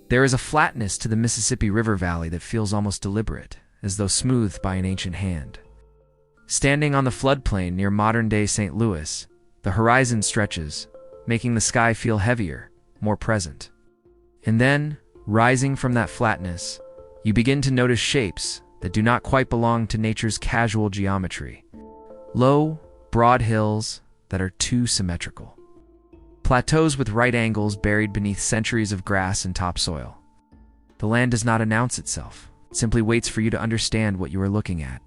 There is a flatness to the Mississippi River Valley that feels almost deliberate, as though smoothed by an ancient hand. Standing on the floodplain near modern-day St. Louis, the horizon stretches, making the sky feel heavier, more present. And then, rising from that flatness, you begin to notice shapes that do not quite belong to nature's casual geometry. Low, broad hills that are too symmetrical. Plateaus with right angles buried beneath centuries of grass and topsoil. The land does not announce itself. It simply waits for you to understand what you are looking at.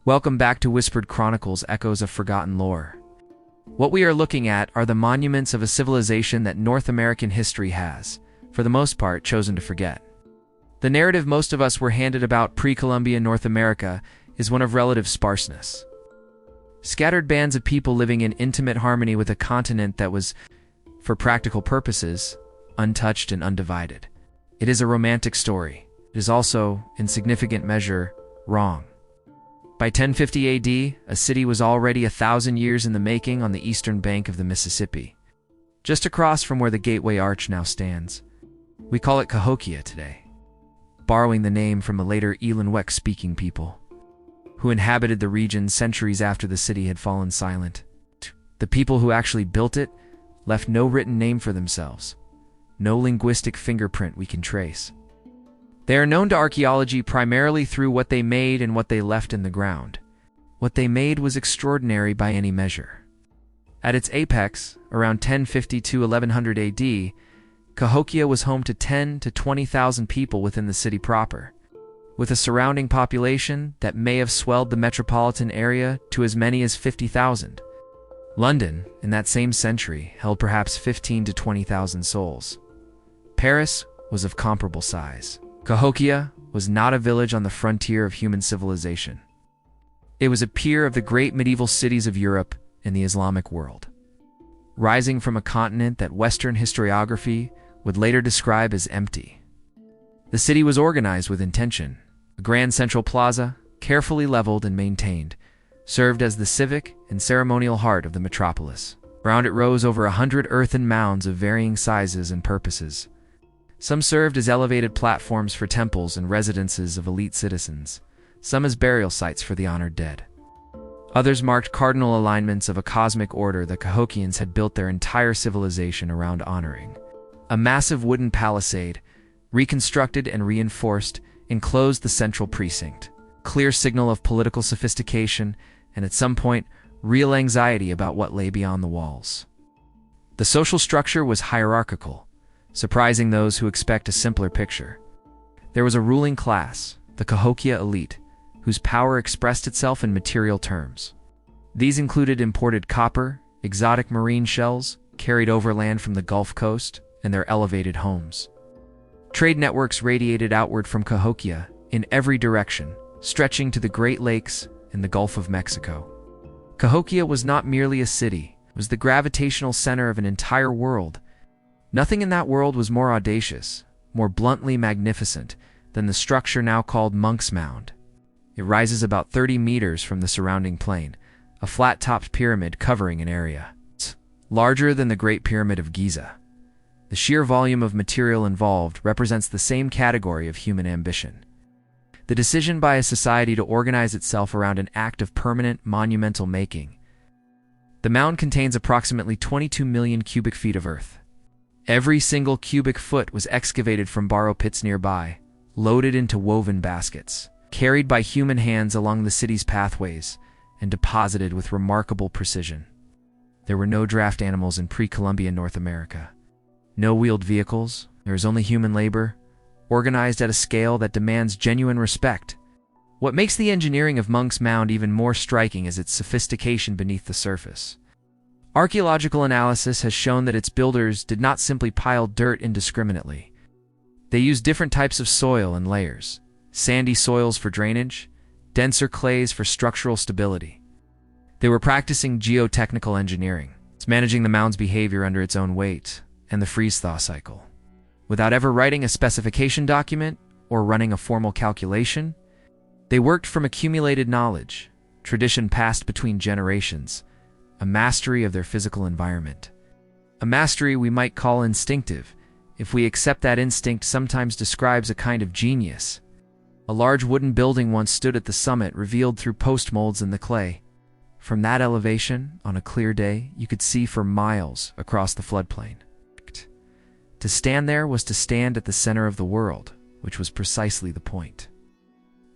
Welcome back to Whispered Chronicles, Echoes of Forgotten Lore. What we are looking at are the monuments of a civilization that North American history has, for the most part, chosen to forget. The narrative most of us were handed about pre-Columbian North America is one of relative sparseness. Scattered bands of people living in intimate harmony with a continent that was, for practical purposes, untouched and undivided. It is a romantic story. It is also, in significant measure, wrong. By 1050 AD, a city was already 1,000 years in the making on the eastern bank of the Mississippi, just across from where the Gateway Arch now stands. We call it Cahokia today, borrowing the name from a later Elanwec-speaking people, who inhabited the region centuries after the city had fallen silent. The people who actually built it left no written name for themselves, no linguistic fingerprint we can trace. They are known to archaeology primarily through what they made and what they left in the ground. What they made was extraordinary by any measure. At its apex, around 1050 to 1100 AD, Cahokia was home to 10 to 20,000 people within the city proper, with a surrounding population that may have swelled the metropolitan area to as many as 50,000. London, in that same century, held perhaps 15 to 20,000 souls. Paris was of comparable size. Cahokia was not a village on the frontier of human civilization. It was a peer of the great medieval cities of Europe and the Islamic world, rising from a continent that Western historiography would later describe as empty. The city was organized with intention. A grand central plaza, carefully leveled and maintained, served as the civic and ceremonial heart of the metropolis. Around it rose over 100 earthen mounds of varying sizes and purposes. Some served as elevated platforms for temples and residences of elite citizens, some as burial sites for the honored dead. Others marked cardinal alignments of a cosmic order the Cahokians had built their entire civilization around honoring. A massive wooden palisade, reconstructed and reinforced, enclosed the central precinct, clear signal of political sophistication and, at some point, real anxiety about what lay beyond the walls. The social structure was hierarchical, surprising those who expect a simpler picture. There was a ruling class, the Cahokia elite, whose power expressed itself in material terms. These included imported copper, exotic marine shells, carried overland from the Gulf Coast, and their elevated homes. Trade networks radiated outward from Cahokia in every direction, stretching to the Great Lakes and the Gulf of Mexico. Cahokia was not merely a city, it was the gravitational center of an entire world. Nothing in that world was more audacious, more bluntly magnificent than the structure now called Monks Mound. It rises about 30 meters from the surrounding plain, a flat-topped pyramid covering an area. It's larger than the Great Pyramid of Giza. The sheer volume of material involved represents the same category of human ambition. The decision by a society to organize itself around an act of permanent, monumental making. The mound contains approximately 22 million cubic feet of earth. Every single cubic foot was excavated from borrow pits nearby, loaded into woven baskets, carried by human hands along the city's pathways, and deposited with remarkable precision. There were no draft animals in pre-Columbian North America. No wheeled vehicles, there is only human labor, organized at a scale that demands genuine respect. What makes the engineering of Monks Mound even more striking is its sophistication beneath the surface. Archaeological analysis has shown that its builders did not simply pile dirt indiscriminately. They used different types of soil and layers, sandy soils for drainage, denser clays for structural stability. They were practicing geotechnical engineering. It's managing the mound's behavior under its own weight and the freeze-thaw cycle. Without ever writing a specification document or running a formal calculation, they worked from accumulated knowledge, tradition passed between generations, a mastery of their physical environment. A mastery we might call instinctive, if we accept that instinct sometimes describes a kind of genius. A large wooden building once stood at the summit, revealed through post molds in the clay. From that elevation, on a clear day, you could see for miles across the floodplain. To stand there was to stand at the center of the world, which was precisely the point.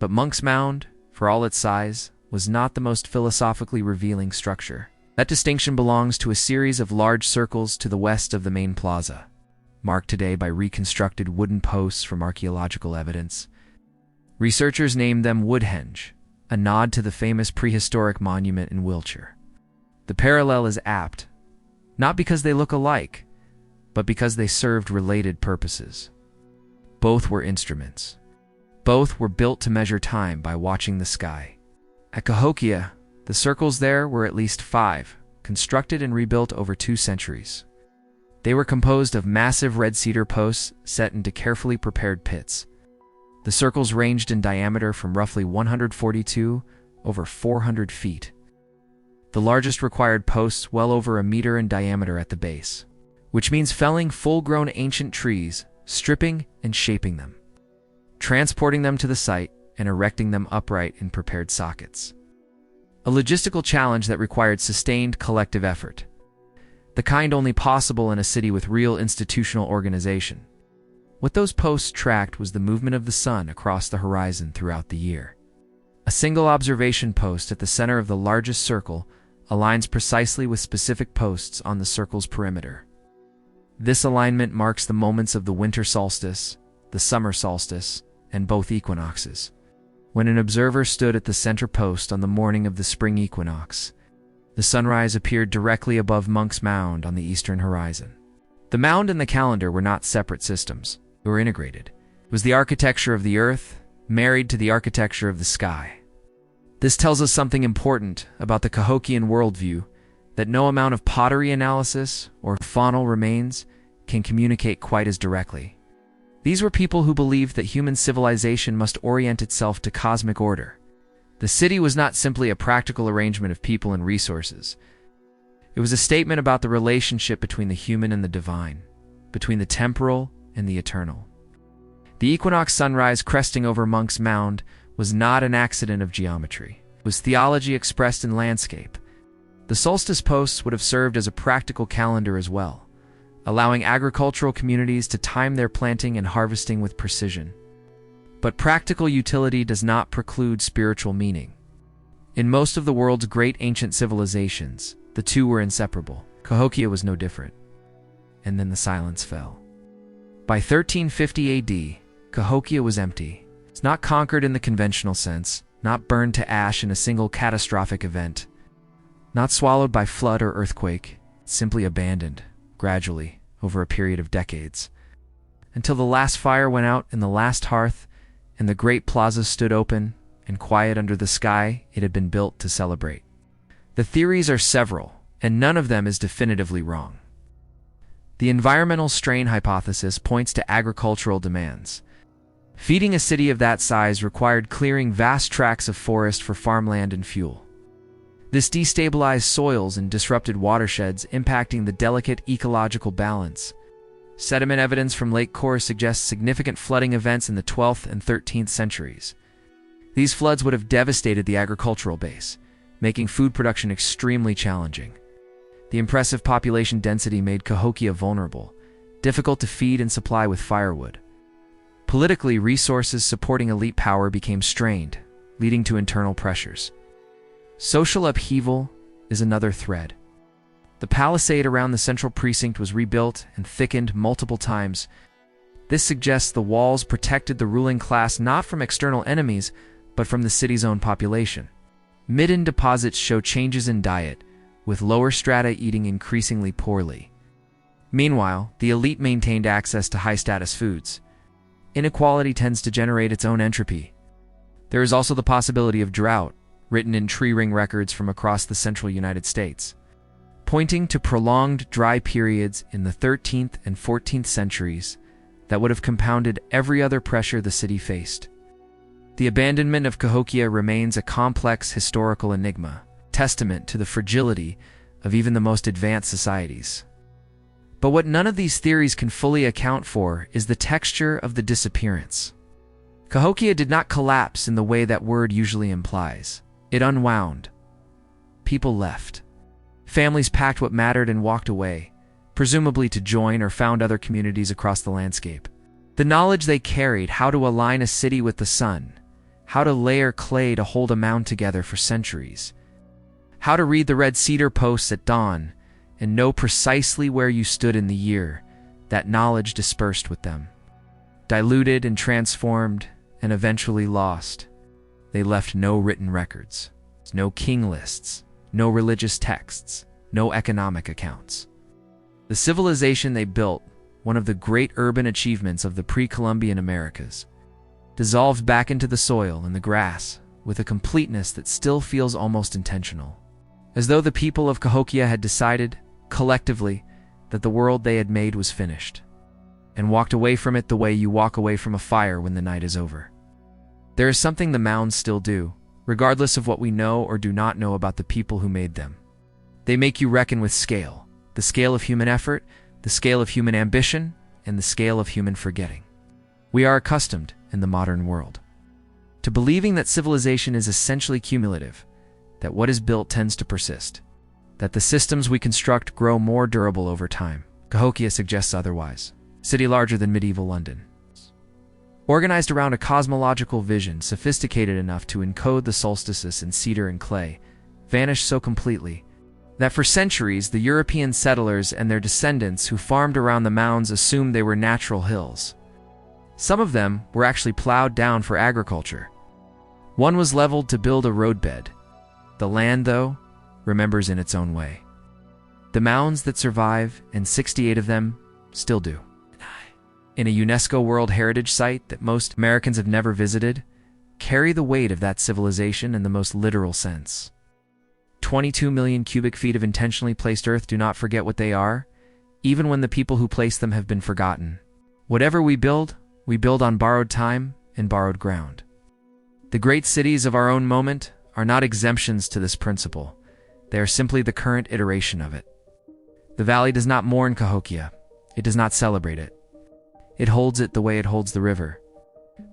But Monks Mound, for all its size, was not the most philosophically revealing structure. That distinction belongs to a series of large circles to the west of the main plaza, marked today by reconstructed wooden posts from archaeological evidence. Researchers named them Woodhenge, a nod to the famous prehistoric monument in Wiltshire. The parallel is apt, not because they look alike, but because they served related purposes. Both were instruments. Both were built to measure time by watching the sky. At Cahokia, the circles there were at least 5, constructed and rebuilt over 2 centuries. They were composed of massive red cedar posts set into carefully prepared pits. The circles ranged in diameter from roughly 142 over 400 feet. The largest required posts well over a meter in diameter at the base, which means felling full-grown ancient trees, stripping and shaping them, transporting them to the site, and erecting them upright in prepared sockets. A logistical challenge that required sustained collective effort, the kind only possible in a city with real institutional organization. What those posts tracked was the movement of the sun across the horizon throughout the year. A single observation post at the center of the largest circle aligns precisely with specific posts on the circle's perimeter. This alignment marks the moments of the winter solstice, the summer solstice, and both equinoxes. When an observer stood at the center post on the morning of the spring equinox, the sunrise appeared directly above Monks Mound on the eastern horizon. The mound and the calendar were not separate systems. They were integrated. It was the architecture of the earth married to the architecture of the sky. This tells us something important about the Cahokian worldview, that no amount of pottery analysis or faunal remains can communicate quite as directly. These were people who believed that human civilization must orient itself to cosmic order. The city was not simply a practical arrangement of people and resources. It was a statement about the relationship between the human and the divine, between the temporal and the eternal. The equinox sunrise cresting over Monks Mound was not an accident of geometry. It was theology expressed in landscape. The solstice posts would have served as a practical calendar as well, allowing agricultural communities to time their planting and harvesting with precision. But practical utility does not preclude spiritual meaning. In most of the world's great ancient civilizations, the two were inseparable. Cahokia was no different. And then the silence fell. By 1350 AD, Cahokia was empty. It's not conquered in the conventional sense, not burned to ash in a single catastrophic event, not swallowed by flood or earthquake, simply abandoned, gradually, over a period of decades, until the last fire went out in the last hearth and the great plaza stood open and quiet under the sky it had been built to celebrate. The theories are several, and none of them is definitively wrong. The environmental strain hypothesis points to agricultural demands. Feeding a city of that size required clearing vast tracts of forest for farmland and fuel. This destabilized soils and disrupted watersheds, impacting the delicate ecological balance. Sediment evidence from Lake Kor suggests significant flooding events in the 12th and 13th centuries. These floods would have devastated the agricultural base, making food production extremely challenging. The impressive population density made Cahokia vulnerable, difficult to feed and supply with firewood. Politically, resources supporting elite power became strained, leading to internal pressures. Social upheaval is another thread. The palisade around the central precinct was rebuilt and thickened multiple times. This suggests the walls protected the ruling class not from external enemies, but from the city's own population. Midden deposits show changes in diet, with lower strata eating increasingly poorly. Meanwhile, the elite maintained access to high-status foods. Inequality tends to generate its own entropy. There is also the possibility of drought, written in tree ring records from across the central United States, pointing to prolonged dry periods in the 13th and 14th centuries that would have compounded every other pressure the city faced. The abandonment of Cahokia remains a complex historical enigma, testament to the fragility of even the most advanced societies. But what none of these theories can fully account for is the texture of the disappearance. Cahokia did not collapse in the way that word usually implies. It unwound. People left. Families packed what mattered and walked away, presumably to join or found other communities across the landscape. The knowledge they carried, how to align a city with the sun, how to layer clay to hold a mound together for centuries, how to read the red cedar posts at dawn and know precisely where you stood in the year, that knowledge dispersed with them. Diluted and transformed and eventually lost. They left no written records, no king lists, no religious texts, no economic accounts. The civilization they built, one of the great urban achievements of the pre-Columbian Americas, dissolved back into the soil and the grass with a completeness that still feels almost intentional. As though the people of Cahokia had decided, collectively, that the world they had made was finished, and walked away from it the way you walk away from a fire when the night is over. There is something the mounds still do, regardless of what we know or do not know about the people who made them. They make you reckon with scale, the scale of human effort, the scale of human ambition, and the scale of human forgetting. We are accustomed, in the modern world, to believing that civilization is essentially cumulative, that what is built tends to persist, that the systems we construct grow more durable over time. Cahokia suggests otherwise. City larger than medieval London. Organized around a cosmological vision sophisticated enough to encode the solstices in cedar and clay, vanished so completely that for centuries the European settlers and their descendants who farmed around the mounds assumed they were natural hills. Some of them were actually plowed down for agriculture. One was leveled to build a roadbed. The land, though, remembers in its own way. The mounds that survive, and 68 of them, still do. In a UNESCO World Heritage Site that most Americans have never visited, carry the weight of that civilization in the most literal sense. 22 million cubic feet of intentionally placed earth. Do not forget what they are, even when the people who placed them have been forgotten. Whatever we build on borrowed time and borrowed ground. The great cities of our own moment are not exemptions to this principle. They are simply the current iteration of it. The valley does not mourn Cahokia. It does not celebrate it. It holds it the way it holds the river.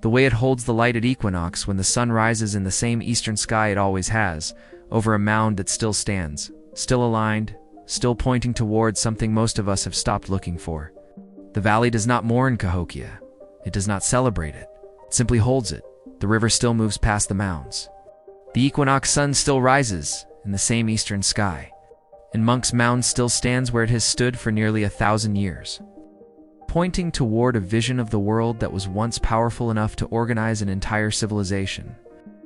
The way it holds the light at equinox when the sun rises in the same eastern sky it always has, over a mound that still stands, still aligned, still pointing towards something most of us have stopped looking for. The valley does not mourn Cahokia. It does not celebrate it. It simply holds it. The river still moves past the mounds. The equinox sun still rises in the same eastern sky, and Monks Mound still stands where it has stood for nearly 1,000 years, pointing toward a vision of the world that was once powerful enough to organize an entire civilization.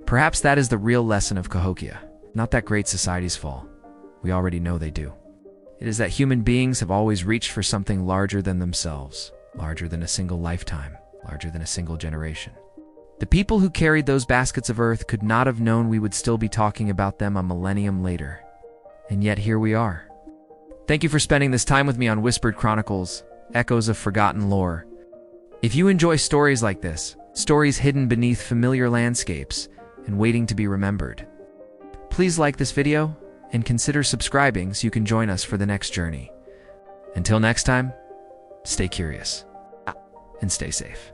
Perhaps that is the real lesson of Cahokia. Not that great societies fall. We already know they do. It is that human beings have always reached for something larger than themselves, larger than a single lifetime, larger than a single generation. The people who carried those baskets of earth could not have known we would still be talking about them a millennium later. And yet here we are. Thank you for spending this time with me on Whispered Chronicles, Echoes of Forgotten Lore. If you enjoy stories like this, stories hidden beneath familiar landscapes and waiting to be remembered, please like this video and consider subscribing so you can join us for the next journey. Until next time, stay curious and stay safe.